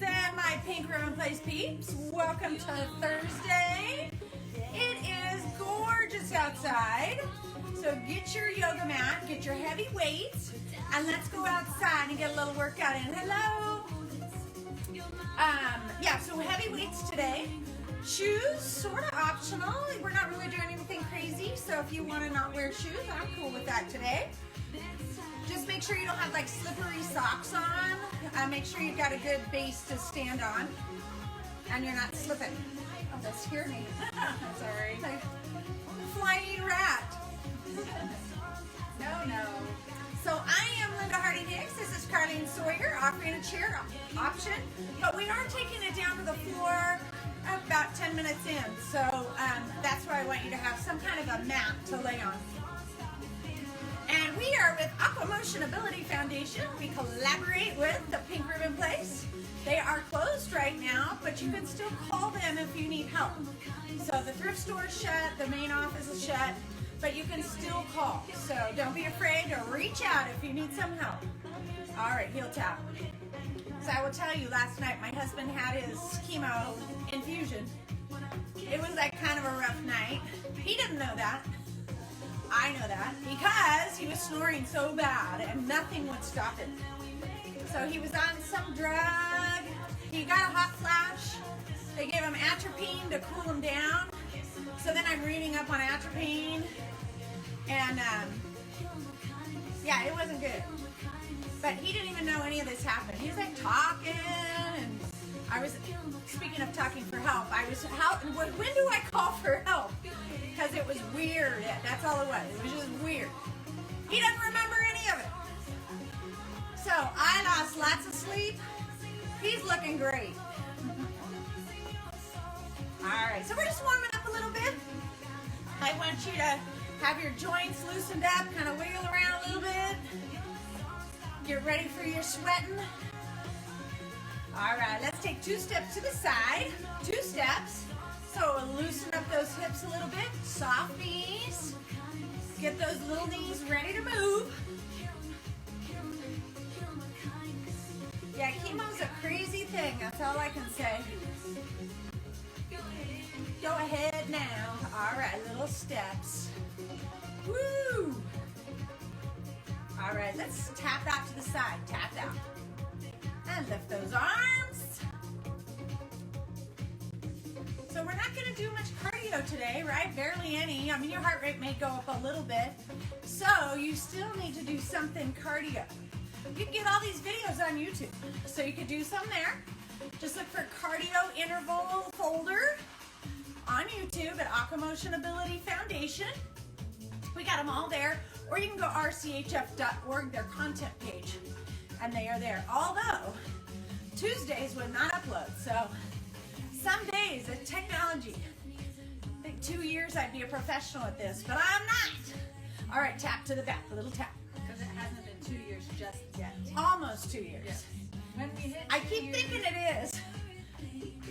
and my Pink Ribbon Place peeps. Welcome to Thursday. It is gorgeous outside. So get your yoga mat, get your heavy weights, and let's go outside and get a little workout in. Hello. Yeah, so heavy weights today. Shoes, sort of optional. We're not really doing anything crazy, so if you want to not wear shoes, I'm cool with that today. Just make sure you don't have like slippery socks on. Make sure you've got a good base to stand on, and you're not slipping. Oh, that scared me. Sorry. Like flying rat. No. So I am Linda Hardy-Hicks. This is Carlene Sawyer offering a chair option, but we are taking it down to the floor about 10 minutes in. So that's why I want you to have some kind of a mat to lay on. And we are with Aquamotion Ability Foundation. We collaborate with the Pink Ribbon Place. They are closed right now, but you can still call them if you need help. So the thrift store is shut, the main office is shut, but you can still call. So don't be afraid to reach out if you need some help. All right, heel tap. So I will tell you, last night my husband had his chemo infusion. It was like kind of a rough night. He didn't know that. I know that because he was snoring so bad and nothing would stop it. So he was on some drug. He got a hot flash. They gave him atropine to cool him down. So then I'm reading up on atropine, and yeah, it wasn't good. But he didn't even know any of this happened. He was like talking, and I was, speaking of talking for help, I was, when do I call for help? Because it was weird. That's all it was. It was just weird. He doesn't remember any of it. So I lost lots of sleep. He's looking great. All right, so we're just warming up a little bit. I want you to have your joints loosened up, kind of wiggle around a little bit. Get ready for your sweating. All right, let's take 2 steps to the side. 2 steps. So loosen up those hips a little bit. Soft knees. Get those little knees ready to move. Yeah, chemo's a crazy thing. That's all I can say. Go ahead now. All right, little steps. Woo! All right, let's tap out to the side. Tap out. And lift those arms. So we're not going to do much cardio today, right? Barely any. I mean, your heart rate may go up a little bit. So you still need to do something cardio. You can get all these videos on YouTube. So you could do some there. Just look for cardio interval folder on YouTube at Aquamotion Ability Foundation. We got them all there. Or you can go rchf.org, their content page, and they are there. Although Tuesdays would not upload. So some days, the technology. I think 2 years I'd be a professional at this, but I'm not. All right, tap to the back, a little tap. Because it hasn't been 2 years just yet. Almost 2 years. Yes. When we hit I keep thinking it is.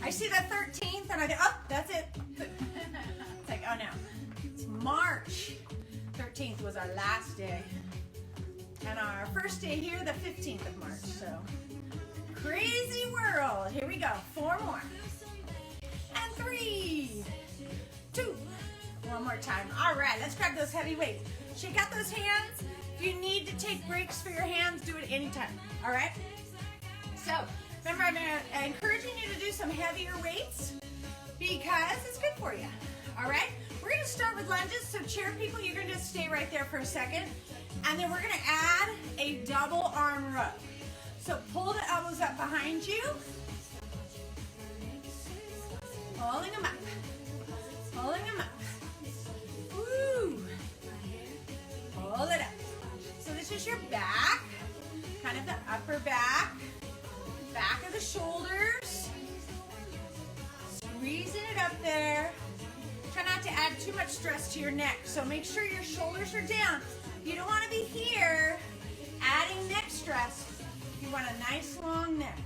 I see the 13th and I think, oh, that's it. It's like, oh no. It's March 13th was our last day. And our first day here, the 15th of March. So, crazy world. Here we go. 4 more. And 3, 2. One more time. All right, let's grab those heavy weights. Shake out those hands. If you need to take breaks for your hands, do it anytime. All right? So, remember, I'm encouraging you to do some heavier weights because it's good for you. All right? We're going to start with lunges. So, chair people, you're going to just stay right there for a second. And then we're going to add a double arm row. So, pull the elbows up behind you. Pulling them up. Pulling them up. Woo! Pull it up. So this is your back, kind of the upper back, back of the shoulders. Squeezing it up there. Try not to add too much stress to your neck. So make sure your shoulders are down. You don't want to be here adding neck stress. You want a nice long neck.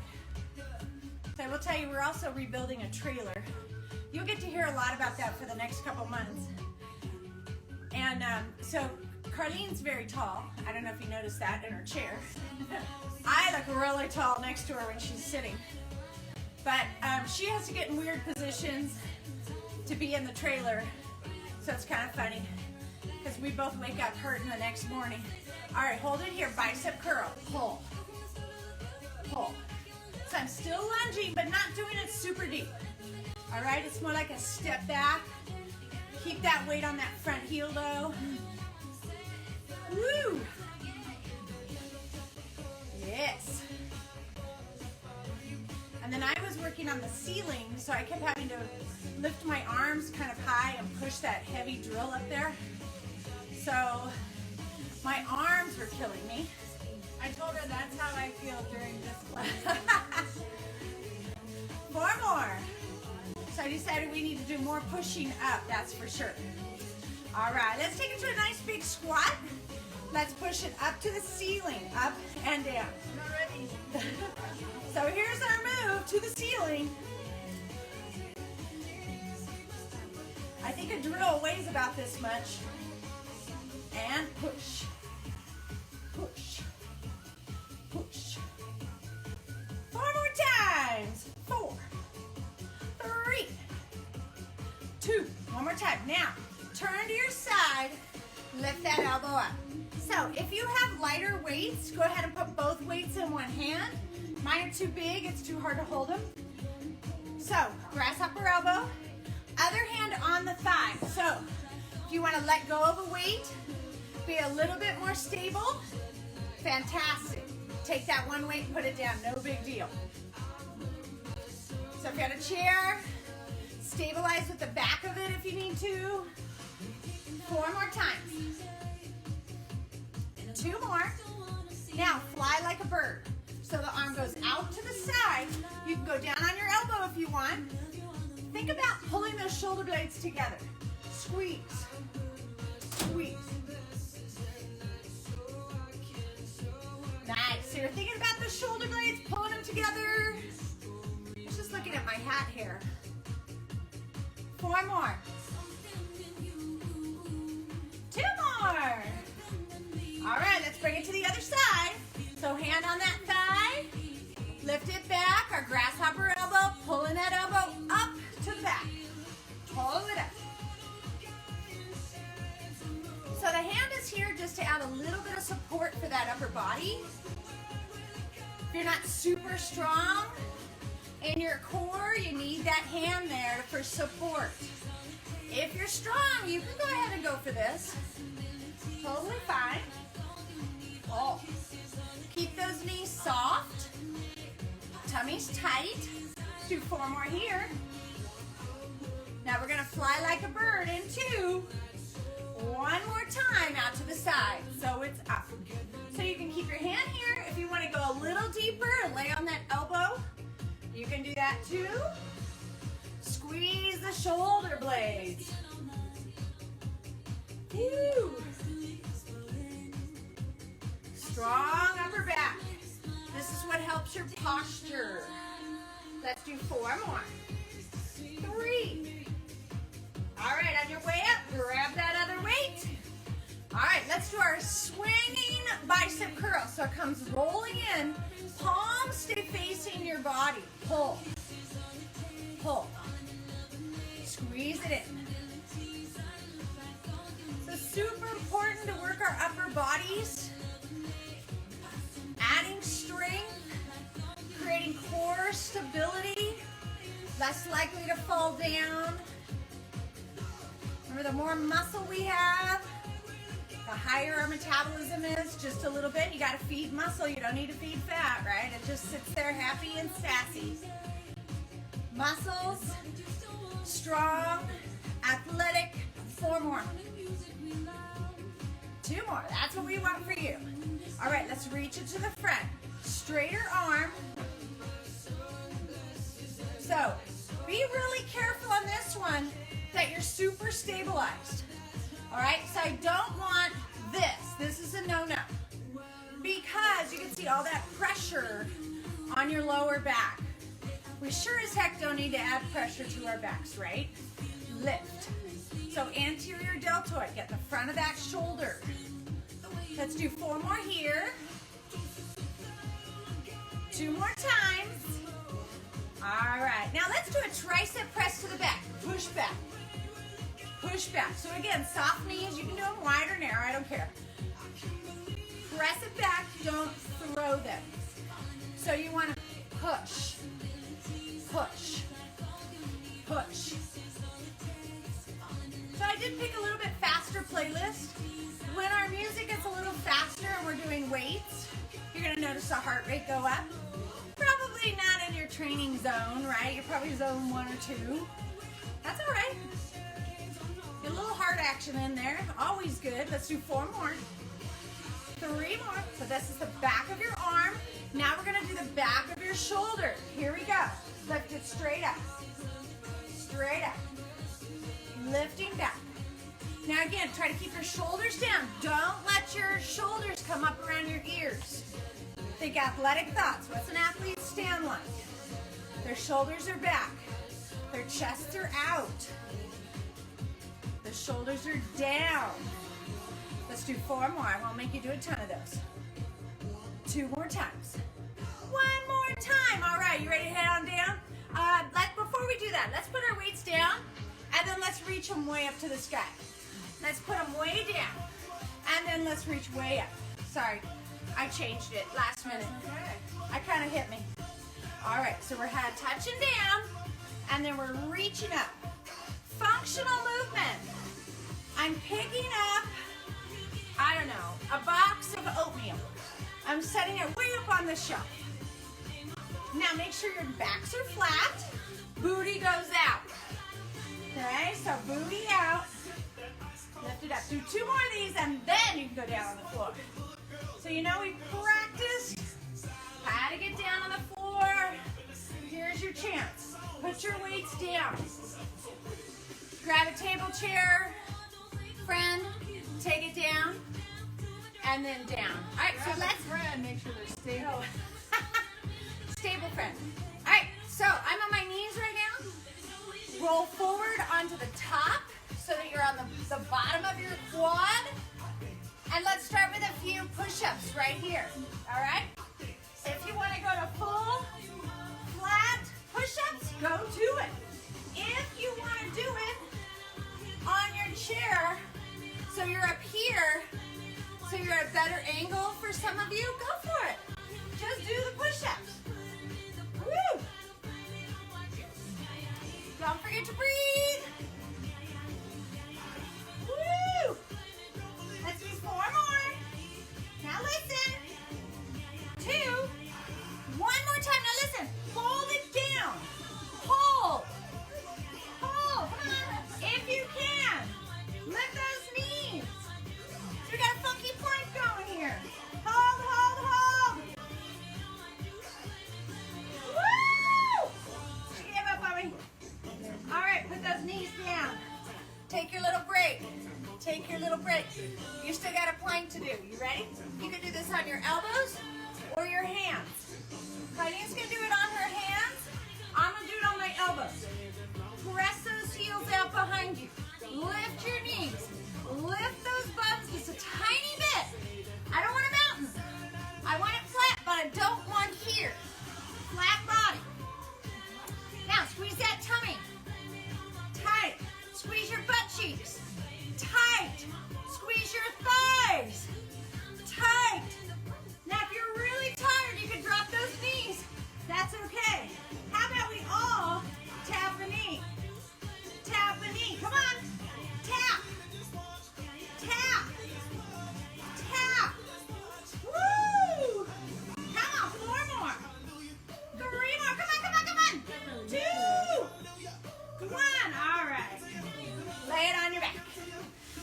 So I will tell you, we're also rebuilding a trailer. You'll get to hear a lot about that for the next couple months. And so Carlene's very tall. I don't know if you noticed that in her chair. I look really tall next to her when she's sitting. But she has to get in weird positions to be in the trailer. So it's kind of funny because we both wake up hurting the next morning. All right, hold it here, bicep curl, pull, pull. So I'm still lunging, but not doing it super deep. All right, it's more like a step back. Keep that weight on that front heel though. Woo! Yes. And then I was working on the ceiling, so I kept having to lift my arms kind of high and push that heavy drill up there. So my arms were killing me. I told her that's how I feel during this class. 4 more. So I decided we need to do more pushing up, that's for sure. All right, let's take it to a nice big squat. Let's push it up to the ceiling, up and down. I'm not ready. So here's our move to the ceiling. I think a drill weighs about this much. And push, push, push. 4 more times. 4, 3, 2. One more time. Now, turn to your side. Lift that elbow up. So if you have lighter weights, go ahead and put both weights in one hand. Mine are too big, it's too hard to hold them. So, grasshopper elbow, other hand on the thigh. So, if you want to let go of a weight, be a little bit more stable, fantastic. Take that one weight, put it down, no big deal. So if you have a chair, stabilize with the back of it if you need to. 4 more times. 2 more. Now, fly like a bird. So the arm goes out to the side. You can go down on your elbow if you want. Think about pulling those shoulder blades together. Squeeze. Squeeze. Nice. So you're thinking about the shoulder blades, pulling them together. Just looking at my hat here. 4 more. 2 more. All right, let's bring it to the other side. So hand on that thigh, lift it back, our grasshopper elbow, pulling that elbow up to the back. Pull it up. So the hand is here just to add a little bit of support for that upper body. If you're not super strong in your core, you need that hand there for support. If you're strong, you can go ahead and go for this. Totally fine. Oh. Keep those knees soft. Tummy's tight. Let's do 4 more here. Now we're going to fly like a bird in 2. 1 more time out to the side. So it's up. So you can keep your hand here. If you want to go a little deeper and lay on that elbow, you can do that too. Squeeze the shoulder blades. Woo. Strong upper back. This is what helps your posture. Let's do 4 more. 3. All right, on your way up, grab that other weight. All right, let's do our swinging bicep curl. So it comes rolling in. Palms stay facing your body. Pull. Pull. Squeeze it in. So super important to work our upper bodies. Adding strength, creating core stability, less likely to fall down. Remember, the more muscle we have, the higher our metabolism is, just a little bit. You gotta feed muscle, you don't need to feed fat, right? It just sits there happy and sassy. Muscles, strong, athletic. 4 more. 2 more, that's what we want for you. All right, let's reach it to the front. Straighter arm. So, be really careful on this one that you're super stabilized. All right, so I don't want this. This is a no-no. Because you can see all that pressure on your lower back. We sure as heck don't need to add pressure to our backs, right? Lift. So anterior deltoid, get the front of that shoulder. Let's do 4 more here. 2 more times. All right, now let's do a tricep press to the back. Push back. Push back. So again, soft knees. You can do them wide or narrow. I don't care. Press it back. Don't throw them. So you want to push, push, push. So I did pick a little bit faster playlist. When our music gets a little faster and we're doing weights, you're going to notice the heart rate go up. Probably not in your training zone, right? You're probably zone 1 or 2. That's all right. Get a little heart action in there. Always good. Let's do 4 more. 3 more. So this is the back of your arm. Now we're going to do the back of your shoulder. Here we go. Lift it straight up. Straight up. Lifting back. Now again, try to keep your shoulders down. Don't let your shoulders come up around your ears. Think athletic thoughts. What's an athlete's stand like? Their shoulders are back. Their chests are out. The shoulders are down. Let's do 4 more. I won't make you do a ton of those. 2 more times. 1 more time. All right, you ready to head on down? Before we do that, let's put our weights down, and then let's reach them way up to the sky. Let's put them way down, and then let's reach way up. Sorry, I changed it last minute. I kind of hit me. All right, so we're touching down, and then we're reaching up. Functional movement. I'm picking up, I don't know, a box of oatmeal. I'm setting it way up on the shelf. Now make sure your backs are flat, booty goes out. Okay, so booty out, lift it up. Do 2 more of these and then you can go down on the floor. So you know we practiced how to get down on the floor. Here's your chance. Put your weights down. Grab a table chair, friend, take it down, and then down. All right, so let's make sure they're stable. Stable friend. All right, so I'm on my knees right now. Roll forward onto the top so that you're on the bottom of your quad. And let's start with a few push-ups right here. All right? If you want to go to full, flat push-ups, go to it. If you want to do it on your chair, so you're up here, so you're at a better angle for some of you, go for it. Just do the push-ups. Woo! Don't forget to breathe. Woo! Let's do 4 more. Now listen. 2. 1 more time. Now listen. Hold it down. Hold. Hold. Come on. If you can. Lift those knees. So we got a funky plank going here. Hold, hold, hold. Woo! She gave up on me. All right, put those knees down. Take your little break. Take your little break. You still got a plank to do. You ready? You can do this on your elbows or your hands. Heidi's going to do it on her hands. I'm going to do it on my elbows. Press those heels out behind you. Lift your knees. Lift those buns just a tiny bit. I don't want a mountain. I want it flat, but I don't want here. Flat body. Now squeeze that tummy. Tight. Squeeze your butt cheeks. Tight. Squeeze your thighs. Tight. Now if you're really tired, you can drop those knees. That's okay. How about we all tap a knee? Tap a knee. Come on. Tap. Tap. Tap. Woo! Come on, 4 more. 3 more. Come on, come on, come on. 2. 1. All right. Lay it on your back.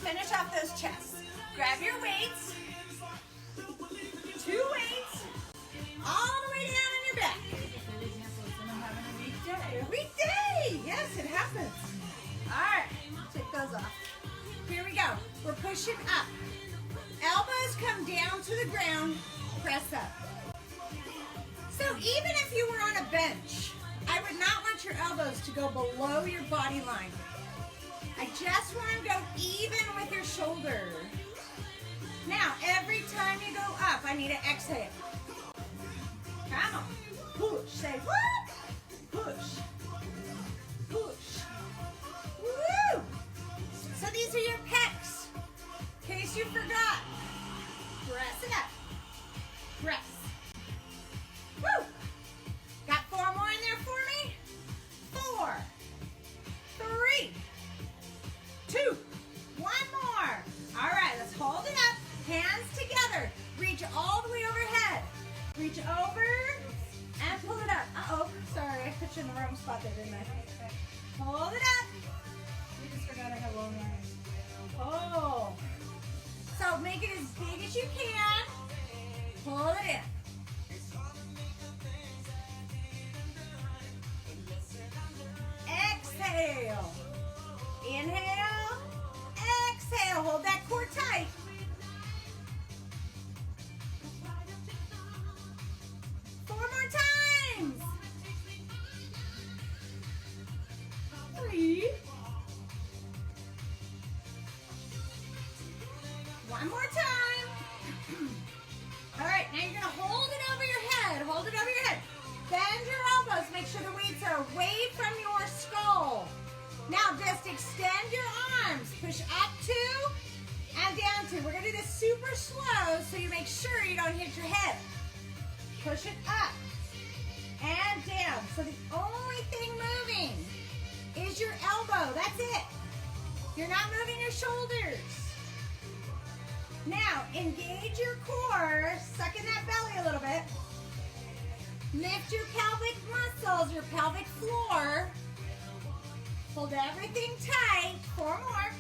Finish off those chests. Grab your weights. 2 weights. All the way down on your back. A weekday. Yes, it happens. All right. Take those off. Here we go. We're pushing up. Elbows come down to the ground. Press up. So even if you were on a bench, I would not want your elbows to go below your body line. I just want to go even with your shoulder. Now, every time you go up, I need to exhale. Come on. Push. Say what? Push. it up. Press. Woo! Got 4 more in there for me? 4, 3, 2, 1 more. All right, let's hold it up. Hands together. Reach all the way overhead. Reach over and pull it up. Uh-oh, sorry, I put you in the wrong spot there, didn't I? Hold it up. You just forgot I have long arms. Oh. So make it as big as you can. Pull it in. Exhale. Inhale. Exhale. Hold that core tight. Four more times. 3. One more time. All right, now you're gonna hold it over your head. Hold it over your head. Bend your elbows. Make sure the weights are away from your skull. Now just extend your arms. Push up 2 and down 2. We're gonna do this super slow so you make sure you don't hit your head. Push it up and down. So the only thing moving is your elbow. That's it. You're not moving your shoulders. Now, engage your core, suck in that belly a little bit. Lift your pelvic muscles, your pelvic floor. Hold everything tight. 4 more.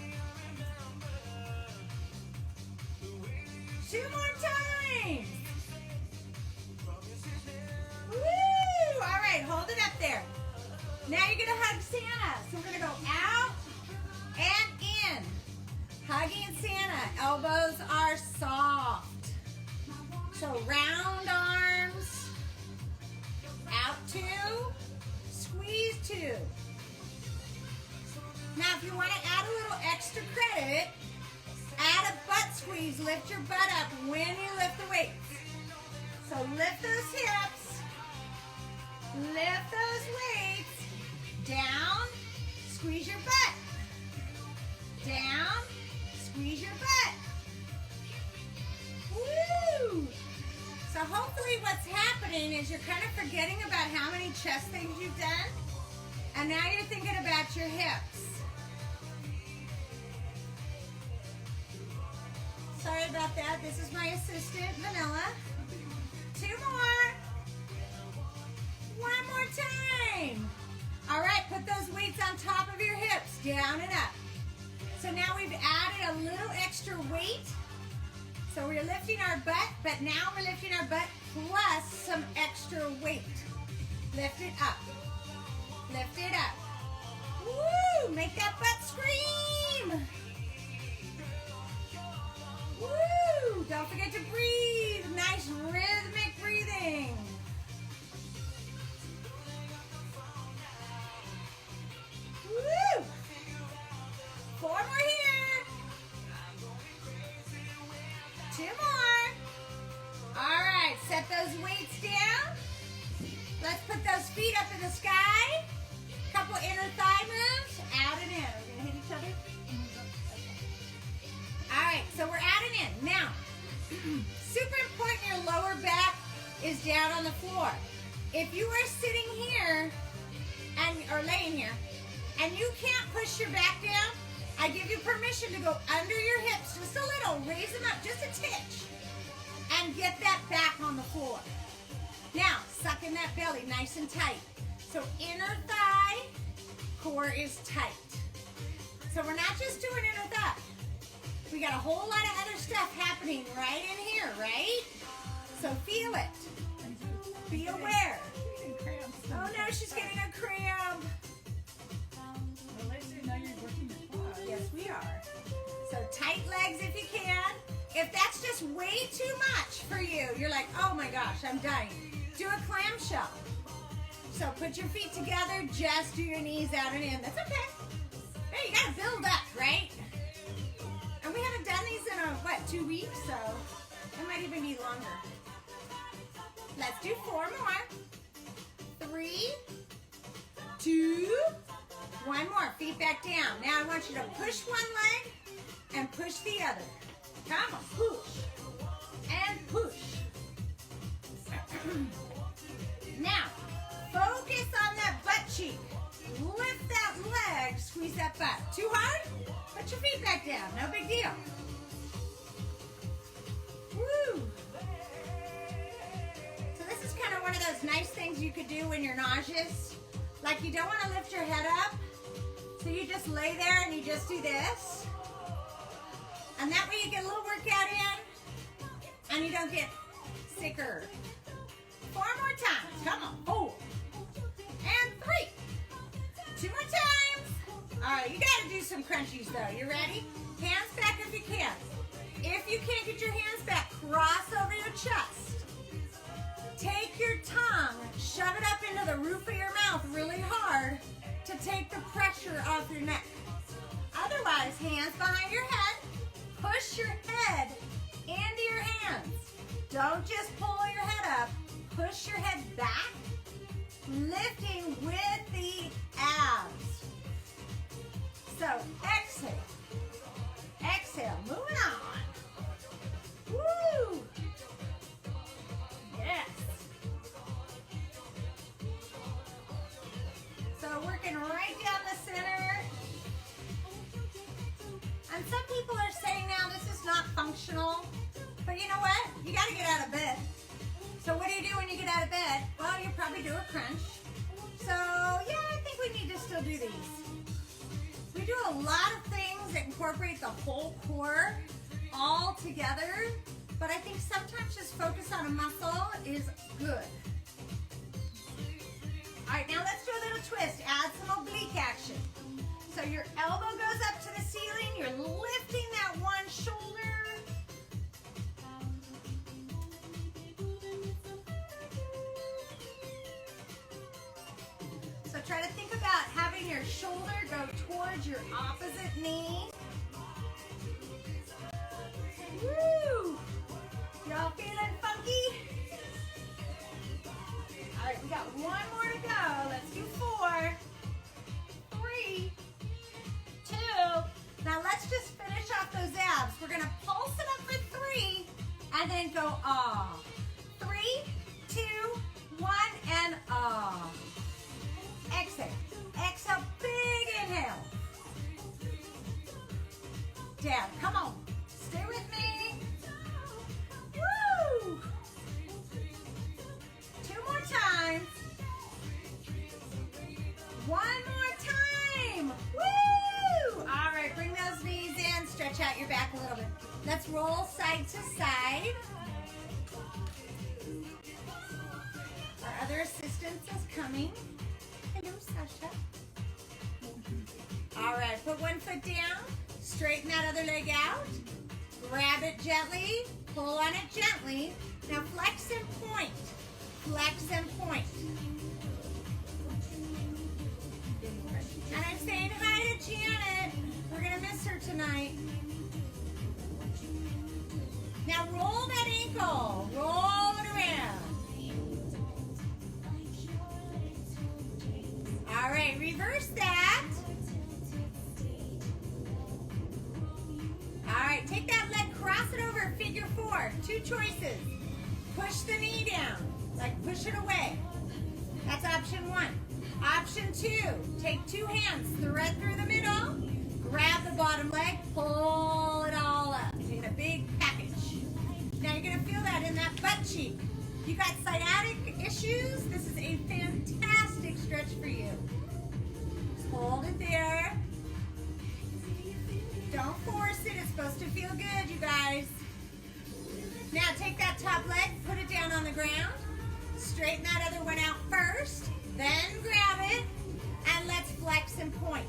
2 more times. Woo! All right, hold it up there. Now you're gonna hug Santa. So we're gonna go out and in. Hugging Santa, elbows are soft. So round arms, out 2, squeeze 2. Now if you want to add a little extra credit, add a butt squeeze, lift your butt up when you lift the weights. So lift those hips, lift those weights, down, squeeze your butt, down, squeeze your butt. Woo! So hopefully what's happening is you're kind of forgetting about how many chest things you've done, and now you're thinking about your hips. Sorry about that. This is my assistant, Vanilla. 2 more. 1 more time. All right, put those weights on top of your hips, down and up. So now we've added a little extra weight. So we're lifting our butt, but now we're lifting our butt plus some extra weight. Lift it up. Lift it up. Woo! Make that butt scream. Woo! Don't forget to breathe. Nice rhythmic breathing. Woo! 4 more here. 2 more. All right, set those weights down. Let's put those feet up in the sky. Couple inner thigh moves. Out and in. Are we gonna hit each other? All right, so we're adding in. Now, super important, your lower back is down on the floor. If you are sitting here or laying here and you can't push your back down, I give you permission to go under your hips just a little, raise them up just a titch, and get that back on the floor. Now, suck in that belly nice and tight. So inner thigh, core is tight. So we're not just doing inner thigh. We got a whole lot of other stuff happening right in here, right? So feel it. Be aware. Oh no, she's getting a cramp. At least you know you're working your quads. Yes, we are. So tight legs if you can. If that's just way too much for you, you're like, oh my gosh, I'm dying. Do a clamshell. So put your feet together, just do your knees out and in. That's okay. Hey, you gotta build up, right? And we haven't done these in 2 weeks, so it might even be longer. Let's do 4 more. 3, 2, 1 more. Feet back down. Now I want you to push one leg and push the other. Come on, push. And Now, focus on that butt cheek. Lift that leg, squeeze that butt. Too hard? Put your feet back down, no big deal. Woo! So this is kind of one of those nice things you could do when you're nauseous. Like you don't want to lift your head up, so you just lay there and you just do this. And that way you get a little workout in, and you don't get sicker. 4 more times, come on, 4, and 3. 2 more times. All right, you gotta do some crunchies though. You ready? Hands back if you can. If you can't get your hands back, cross over your chest. Take your tongue, shove it up into the roof of your mouth really hard to take the pressure off your neck. Otherwise, hands behind your head, push your head into your hands. Don't just pull your head up, push your head back, lifting with the abs. So exhale, exhale, moving on. Woo! Yes. So working right down the center. And some people are saying now this is not functional, but you know what? You got to get out of bed. So what do you do when you get out of bed? Well, you probably do a crunch. So yeah, I think we need to still do these. We do a lot of things that incorporate the whole core all together, but I think sometimes just focus on a muscle is good. All right, now let's do a little twist. Add some oblique action. So your elbow goes up to the ceiling. You're lifting that one shoulder. So try to think about having your shoulder go towards your opposite knee. Woo! Y'all feeling funky? All right, we got 1 more to go. Let's do 4, 3, 2. Now let's just finish off those abs. We're gonna pulse it up for 3 and then go ah. 3, 2, 1, and ah. Exhale. Exhale, big inhale. Down, come on. Stay with me. Woo! 2 more times. 1 more time. Woo! All right, bring those knees in. Stretch out your back a little bit. Let's roll side to side. Our other assistant is coming. Hello, Sasha. All right, put one foot down. Straighten that other leg out. Grab it gently. Pull on it gently. Now flex and point. Flex and point. And I'm saying hi to Janet. We're going to miss her tonight. Now roll that ankle. Roll it around. All right, reverse that. All right, take that leg, cross it over, figure 4. 2 choices. Push the knee down, like push it away. That's option 1. Option 2, take 2 hands, thread through the middle, grab the bottom leg, pull it all up in a big package. Now you're gonna feel that in that butt cheek. You got sciatic issues? This is a fantastic stretch for you. Hold it there. Don't force it, it's supposed to feel good, you guys. Now take that top leg, put it down on the ground. Straighten that other one out first, then grab it, and let's flex and point.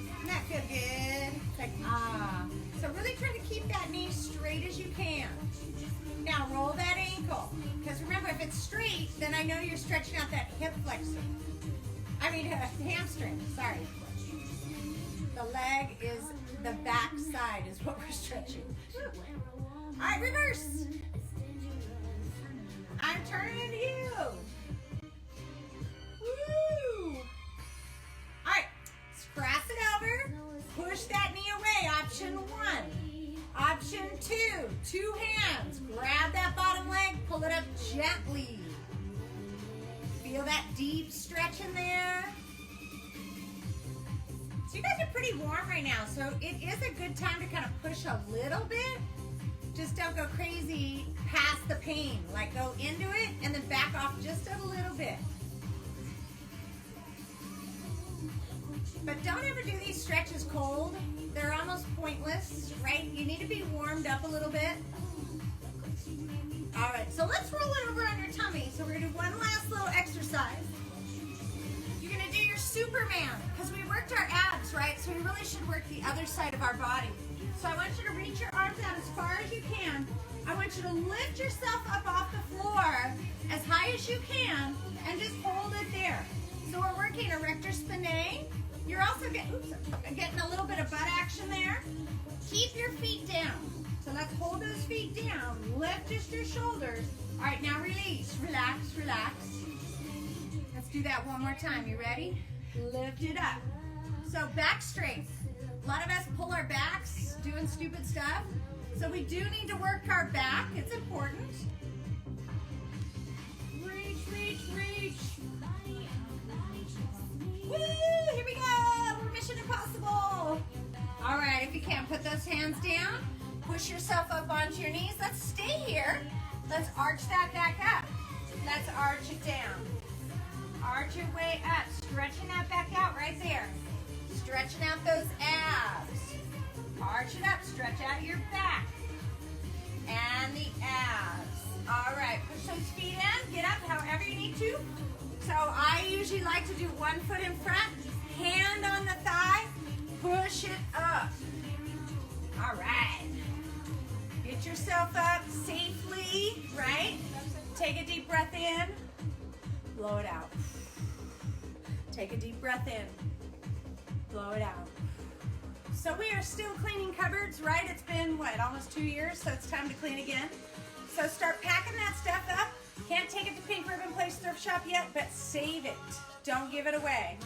Doesn't that feel good? It's like, ah. So really try to keep that knee straight as you can. Now roll that ankle, because remember, if it's straight, then I know you're stretching out that hip flexor. I mean, hamstring, sorry. The leg is, the back side is what we're stretching. All right, reverse. I'm turning to you. Woo! All right, cross it over. Push that knee away, option 1. Option 2, 2 hands. Grab that bottom leg, pull it up gently. Feel that deep stretch in there. So you guys are pretty warm right now, so it is a good time to kind of push a little bit. Just don't go crazy past the pain. Like go into it and then back off just a little bit. But don't ever do these stretches cold. They're almost pointless, right? You need to be warmed up a little bit. All right, so let's roll it over on your tummy. So we're gonna do one last little exercise. You're gonna do your Superman, because we worked our abs, right? So we really should work the other side of our body. So I want you to reach your arms out as far as you can. I want you to lift yourself up off the floor as high as you can and just hold it there. So we're working erector spinae. You're also getting a little bit of butt action there. Keep your feet down. So let's hold those feet down. Lift just your shoulders. All right, now release. Relax, relax. Let's do that one more time. You ready? Lift it up. So back straight. A lot of us pull our backs doing stupid stuff. So we do need to work our back. It's important. Reach, reach, reach. Woo! Here we go. We're Mission Impossible. All right, if you can, put those hands down. Push yourself up onto your knees. Let's stay here. Let's arch that back up. Let's arch it down. Arch your way up. Stretching that back out right there. Stretching out those abs. Arch it up. Stretch out your back. And the abs. All right. Push those feet in. Get up however you need to. So I usually like to do one foot in front. Hand on the thigh. Push it up. All right. Get yourself up safely, right? Take a deep breath in. Blow it out. Take a deep breath in. Blow it out. So we are still cleaning cupboards, right? It's been, what, almost 2 years, so it's time to clean again. So start packing that stuff up. Can't take it to Pink Ribbon Place Thrift Shop yet, but save it. Don't give it away.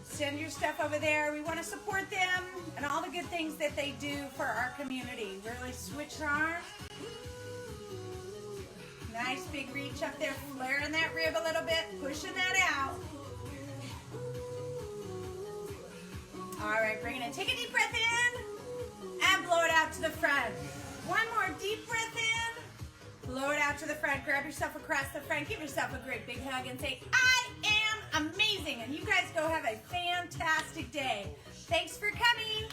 Send your stuff over there. We want to support them and all the good things that they do for our community. Really switch arms. Nice big reach up there, flaring that rib a little bit, pushing that out. All right, bring it in. Take a deep breath in and blow it out to the front. One more deep breath in, blow it out to the front. Grab yourself across the front. Give yourself a great big hug and say, I am amazing. And you guys go have a fantastic day. Thanks for coming.